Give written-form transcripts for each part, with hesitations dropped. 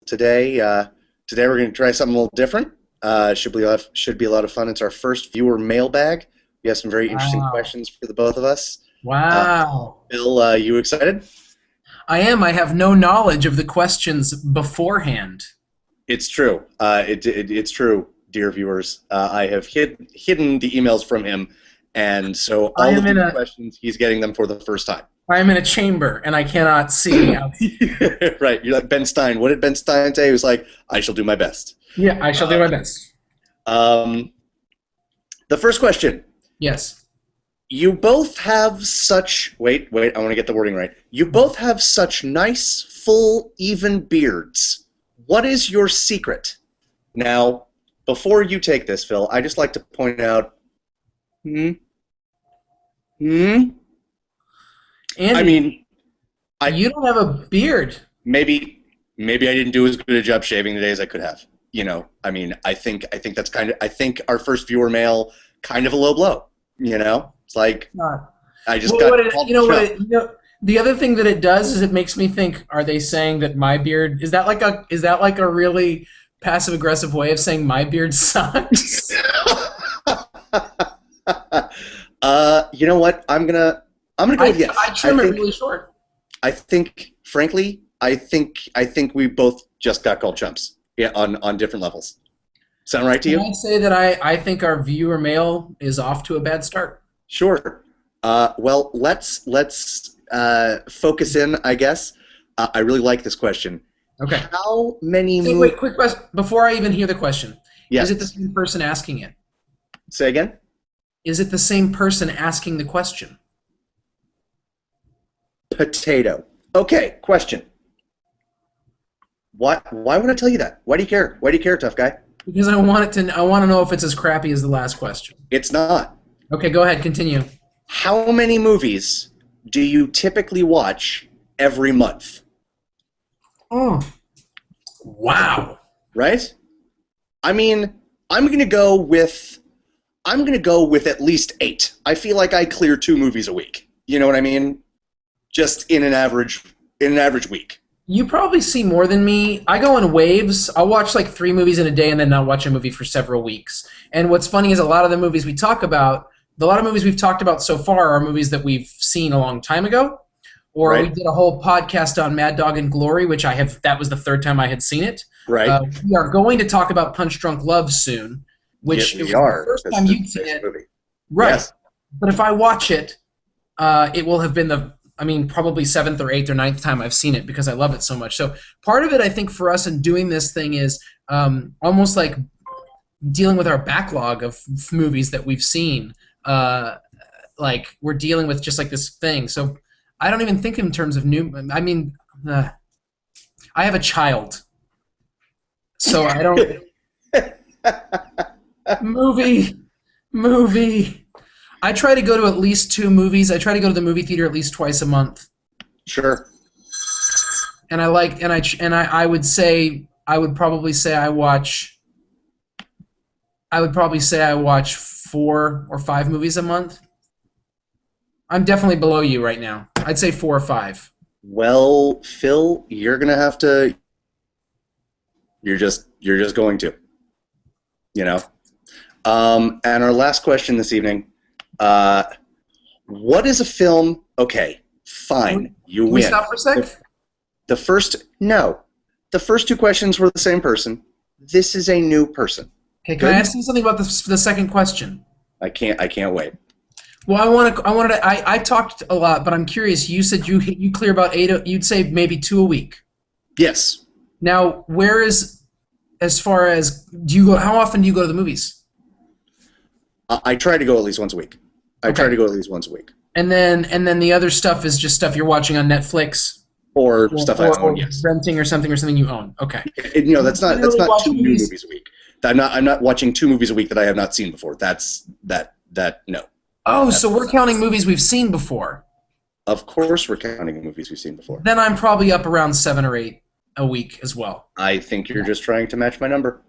today. Today we're going to try something a little different. Should be a lot of fun. It's our first viewer mailbag. We have some very interesting Wow. questions for the both of us. Wow. Bill, you excited? I am. I have no knowledge of the questions beforehand. It's true. It's true, dear viewers. I have hidden the emails from him, and so I all of am in these a questions, he's getting them for the first time. I am in a chamber and I cannot see out. Right. You're like Ben Stein. What did Ben Stein say? He was like, I shall do my best. Yeah, I shall do my best. Um, the first question. Yes. You both have such... Wait, I want to get the wording right. You both have such nice, full, even beards. What is your secret? Now, before you take this, Phil, I just like to point out... Andy, I mean, you don't have a beard. maybe I didn't do as good a job shaving today as I could have. You know, I mean, I think that's I think our first viewer mail kind of a low blow. You know, it's like Not. I just Well, got called shut. the other thing that it does is it makes me think: are they saying that my beard is that like a really passive aggressive way of saying my beard sucks? You know what? I'm gonna go with yes. I trim it really short. I think, frankly, I think we both just got called chumps. Yeah, on different levels. Sound right to you? Can I say that I think our viewer mail is off to a bad start? Sure. Well, let's focus in, I guess. I really like this question. Okay. How many Wait, quick question. Before I even hear the question, Yes. is it the same person asking it? Say again? Is it the same person asking the question? Potato. Okay, question. Why would I tell you that? Why do you care? Why do you care, tough guy? Because I want to know if it's as crappy as the last question. It's not. Okay, go ahead, continue. How many movies do you typically watch every month? Oh. Wow. Right? I mean, I'm gonna go with at least 8. I feel like I clear 2 movies a week. You know what I mean? Just in an average week. You probably see more than me. I go in waves. I'll watch like 3 movies in a day and then not watch a movie for several weeks. And what's funny is a lot of the movies we've talked about so far are movies that we've seen a long time ago. Or Right. we did a whole podcast on Mad Dog and Glory, which that was the 3rd time I had seen it. Right. We are going to talk about Punch Drunk Love soon, which Yes, it we was are. the first That's time the you'd seen next it. movie. Right. Yes. But if I watch it, it will have been probably 7th or 8th or 9th time I've seen it because I love it so much. So part of it, I think, for us in doing this thing is almost like dealing with our backlog of movies that we've seen. Like we're dealing with just like this thing. So I don't even think in terms of new. I mean, I have a child, so I don't. movie. I try to go to at least 2 movies. I try to go to the movie theater at least twice a month. Sure. And I would probably say I watch 4 or 5 movies a month. I'm definitely below you right now. I'd say 4 or 5. Well, Phil, you're gonna have to. You're just going to. You know. And our last question this evening. What is a film? Okay, fine, you Can win. we stop for a sec? The first 2 questions were the same person. This is a new person. Okay, can I ask you something about the second question? I can't wait. Well, I talked a lot, but I'm curious. You said you clear about 8. You'd say maybe 2 a week. Yes. Now, where is as far as how often do you go to the movies? I try to go at least once a week. Okay. And then the other stuff is just stuff you're watching on Netflix Or stuff I own, yes. renting or something you own. Okay. That's not watch 2 new movies? movies a week. I'm not watching 2 movies a week that I have not seen before. No. Oh, so we're counting movies we've seen before. Of course we're counting movies we've seen before. Then I'm probably up around 7 or 8 a week as well. I think you're just trying to match my number.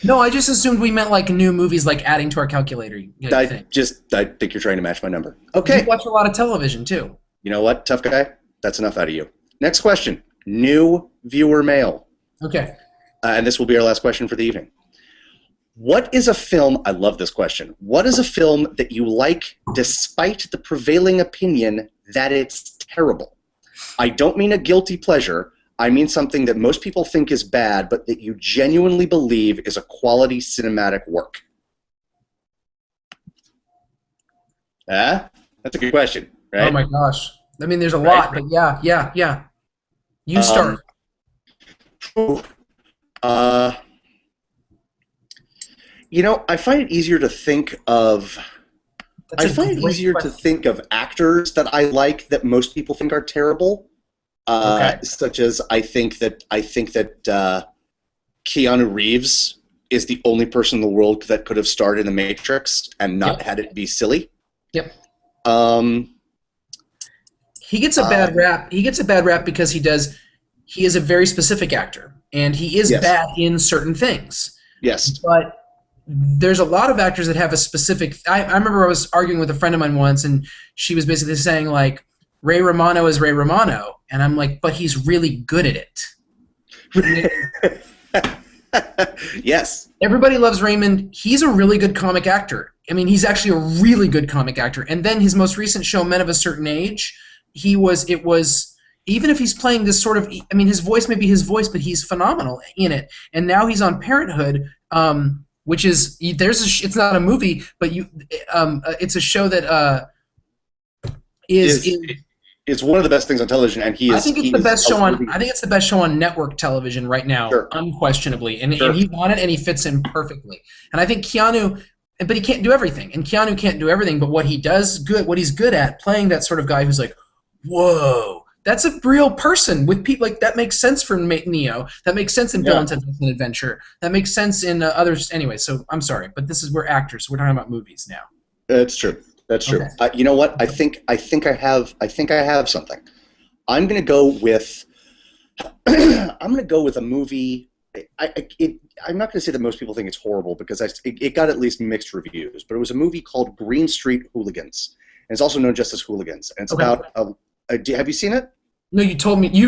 No, I just assumed we meant like new movies, like adding to our calculator. I think you're trying to match my number. Okay. You watch a lot of television too. You know what, tough guy? That's enough out of you. Next question. New viewer mail. Okay. And this will be our last question for the evening. What is a film, I love this question, what is a film that you like despite the prevailing opinion that it's terrible? I don't mean a guilty pleasure. I mean something that most people think is bad, but that you genuinely believe is a quality cinematic work. That's a good question, Oh right? my gosh. I mean, there's a Right? lot, but yeah. You Um, start. Ooh, uh, I find it easier to think of. That's I a find it great easier to question. think of actors that I like that most people think are terrible. Okay. Such as I think that Keanu Reeves is the only person in the world that could have starred in The Matrix and not Yep. had it be silly. Yep. Um, He gets a bad um, rap. He gets a bad rap because he is a very specific actor and he is yes, bad in certain things. yes. But there's a lot of actors that have a specific I remember I was arguing with a friend of mine once and she was basically saying like Ray Romano is Ray Romano and I'm like, but he's really good at it. I mean, Yes. everybody loves Raymond. He's a really good comic actor. I mean, he's actually a really good comic actor. And then his most recent show, Men of a Certain Age, it was, even if he's playing this sort of, I mean, his voice may be his voice, but he's phenomenal in it. And now he's on Parenthood, which is, it's not a movie, but it's a show that Is is it's one of the best things on television, and I think it's he the is best a show on. really I think it's the best show on network television right now, sure, unquestionably. And sure. he's on it, and he fits in perfectly. And I think Keanu, but he can't do everything. And Keanu can't do everything. But what he's good at, playing that sort of guy who's like, whoa, that's a real person with people like that makes sense for Neo. That makes sense in Bill Yeah, and Ted's Excellent Adventure. That makes sense in others. Anyway, so I'm sorry, but we're actors. So we're talking about movies now. that's true. That's true. Okay. You know what? I think I have something. I'm gonna go with I'm gonna go with a movie. I'm not gonna say that most people think it's horrible because it got at least mixed reviews, but it was a movie called Green Street Hooligans, and it's also known just as Hooligans. And it's Okay. about have you seen it? No, you've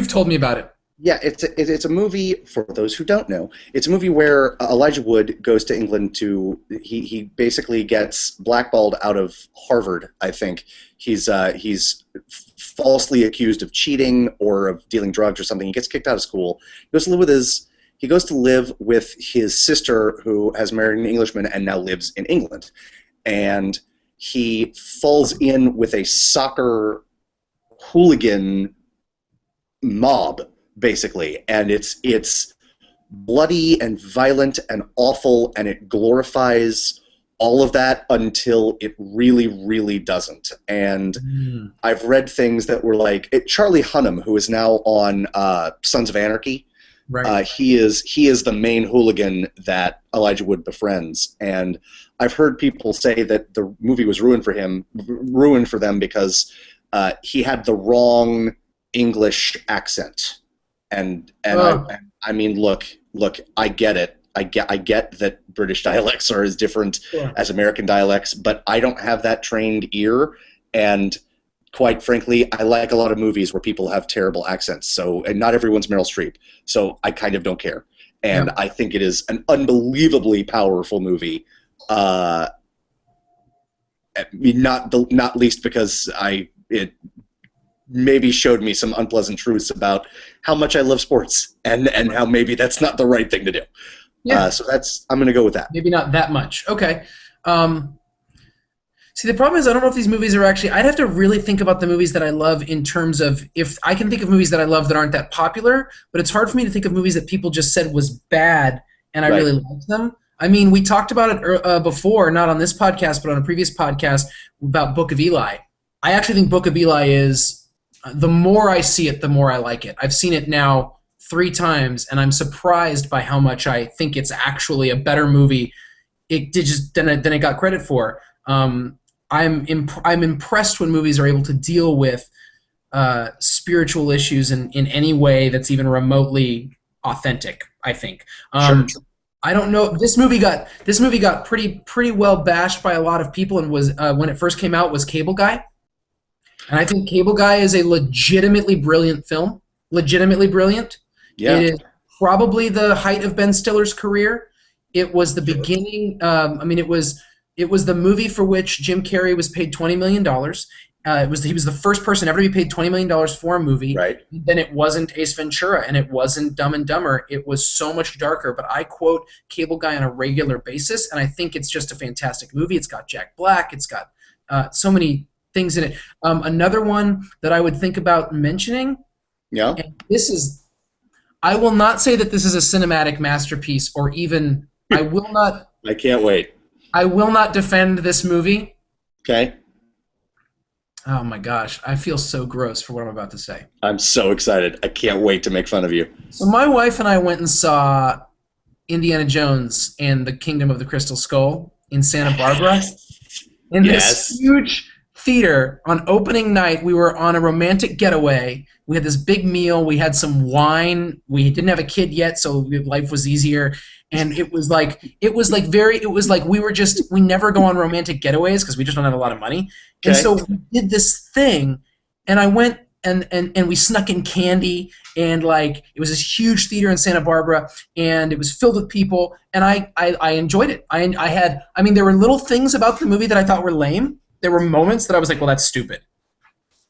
told me about it. Yeah, it's a movie for those who don't know. It's a movie where Elijah Wood goes to England to he basically gets blackballed out of Harvard. I think he's falsely accused of cheating or of dealing drugs or something. He gets kicked out of school. He goes to live with his sister who has married an Englishman and now lives in England. And he falls in with a soccer hooligan mob basically, and it's bloody and violent and awful, and it glorifies all of that until it really, really doesn't. And Mm, I've read things that were like Charlie Hunnam, who is now on Sons of Anarchy. right. He is the main hooligan that Elijah Wood befriends, and I've heard people say that the movie was ruined for them because he had the wrong English accent, and Oh, I mean, look, I get it. I get that British dialects are as different sure. as American dialects, but I don't have that trained ear, and quite frankly, I like a lot of movies where people have terrible accents. So, and not everyone's Meryl Streep, so I kind of don't care. And Yeah. I think it is an unbelievably powerful movie. Uh, not least because it maybe showed me some unpleasant truths about how much I love sports and how maybe that's not the right thing to do. Yeah. So I'm going to go with that. Maybe not that much. Okay. Um, See, the problem is I don't know if these movies are actually. I'd have to really think about the movies that I love in terms of if I can think of movies that I love that aren't that popular, but it's hard for me to think of movies that people just said was bad and I Right. really liked them. I mean, we talked about it before, not on this podcast, but on a previous podcast about Book of Eli. I actually think Book of Eli is the more I see it, the more I like it. I've seen it now 3 times, and I'm surprised by how much I think it's actually a better movie it did just than it got credit for. I'm impressed when movies are able to deal with spiritual issues in any way that's even remotely authentic. I think. Sure. I don't know. This movie got pretty well bashed by a lot of people, and was when it first came out was Cable Guy, and I think Cable Guy is a legitimately brilliant film. Legitimately brilliant. It Yeah. is probably the height of Ben Stiller's career. It was the Sure. beginning. It was the movie for which Jim Carrey was paid $20 million. He was the first person ever to be paid $20 million for a movie. Right. Then it wasn't Ace Ventura and it wasn't Dumb and Dumber. It was so much darker. But I quote Cable Guy on a regular basis, and I think it's just a fantastic movie. It's got Jack Black. It's got so many things in it. Another one that I would think about mentioning, Yeah. and this is, I will not say that this is a cinematic masterpiece, or even I will not. I can't wait. I will not defend this movie. Okay. Oh my gosh, I feel so gross for what I'm about to say. I'm so excited. I can't wait to make fun of you. So my wife and I went and saw Indiana Jones and the Kingdom of the Crystal Skull in Santa Barbara. In Yes. this huge theater on opening night. We were on a romantic getaway. We had this big meal. We had some wine. We didn't have a kid yet, so life was easier. And it was like we never go on romantic getaways because we just don't have a lot of money. And Okay. so we did this thing, and I went and we snuck in candy, and like it was this huge theater in Santa Barbara, and it was filled with people, and I enjoyed it. I mean there were little things about the movie that I thought were lame. There were moments that I was like, well, that's stupid.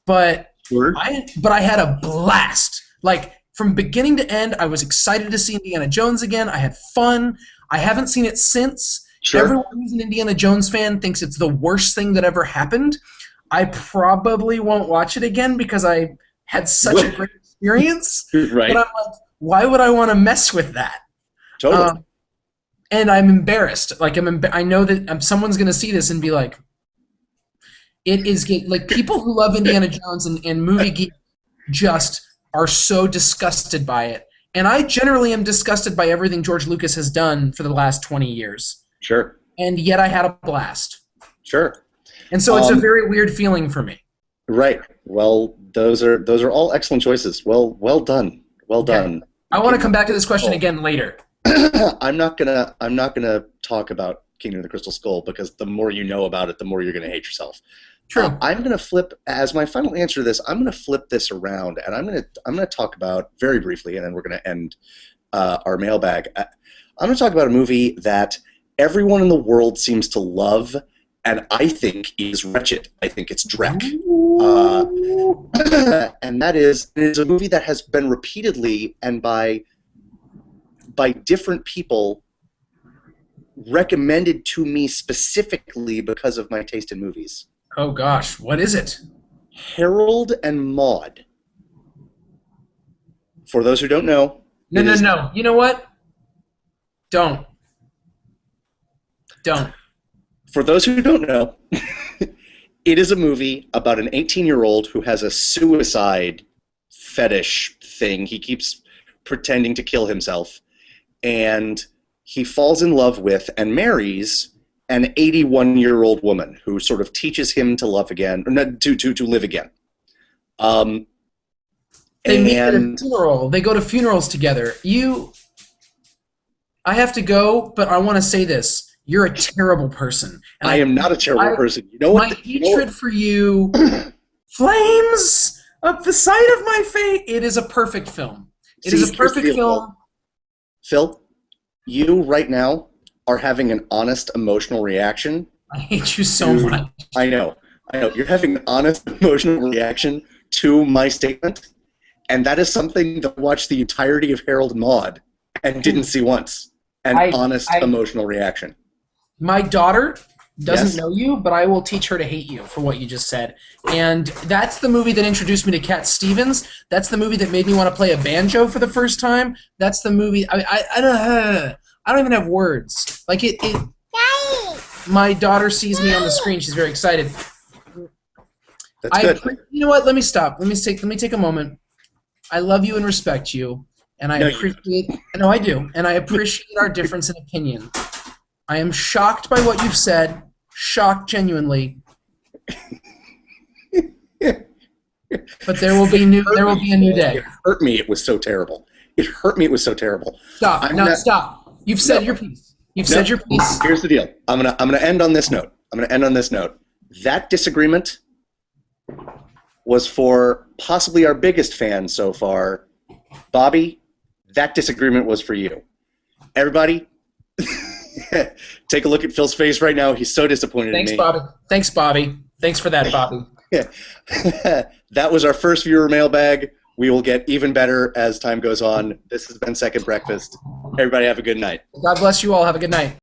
But Sure. I had a blast. Like from beginning to end, I was excited to see Indiana Jones again. I had fun. I haven't seen it since. Sure. Everyone who's an Indiana Jones fan thinks it's the worst thing that ever happened. I probably won't watch it again because I had such a great experience. Right. But I'm like, why would I want to mess with that? Totally. And I'm embarrassed. Like I know that someone's going to see this and be like, it is like people who love Indiana Jones and movie geek just are so disgusted by it. And I generally am disgusted by everything George Lucas has done for the last 20 years. Sure. And yet I had a blast. Sure. And so it's a very weird feeling for me. Right. Well, those are all excellent choices. Well done. Well done. I want to come back to this question again later. I'm not gonna talk about Kingdom of the Crystal Skull because the more you know about it, the more you're gonna hate yourself. True. I'm gonna flip as my final answer to this. I'm gonna flip this around, and I'm gonna talk about very briefly, and then we're gonna end our mailbag. I'm gonna talk about a movie that everyone in the world seems to love, and I think is wretched. I think it's Drek. And that is a movie that has been repeatedly and by different people recommended to me specifically because of my taste in movies. Oh gosh, what is it? Harold and Maude. For those who don't know, No. You know what? Don't. For those who don't know, it is a movie about an 18-year-old who has a suicide fetish thing. He keeps pretending to kill himself, and he falls in love with and marries an 81-year-old woman who sort of teaches him to love again, or not, to live again. They meet at a funeral. They go to funerals together. I have to go, but I want to say this. You're a terrible person. And I am not a terrible person. You know what? My hatred for you flames up the side of my face. It is a perfect film. It is a perfect film. Phil, you right now are having an honest emotional reaction. I hate you so much. I know. You're having an honest emotional reaction to my statement, and that is something that I watched the entirety of Harold and Maude and didn't see once. An honest emotional reaction. My daughter doesn't know you, but I will teach her to hate you for what you just said. And that's the movie that introduced me to Cat Stevens. That's the movie that made me want to play a banjo for the first time. That's the movie. I don't even have words. Like it. My daughter sees me on the screen. She's very excited. That's good. You know what? Let me stop. Let me take a moment. I love you and respect you, and I appreciate. No, I do, and I appreciate our difference in opinion. I am shocked by what you've said. Shocked, genuinely. But there will be a new day. It hurt me. It was so terrible. Stop. Stop. You've said your piece. You've said your piece. Here's the deal. I'm gonna end on this note. That disagreement was for possibly our biggest fan so far, Bobby. that disagreement was for you. Everybody, take a look at Phil's face right now. He's so disappointed Thanks, in me. Bobby. Thanks, Bobby. Thanks for that, Bobby. That was our first viewer mailbag. We will get even better as time goes on. This has been Second Breakfast. Everybody have a good night. God bless you all. Have a good night.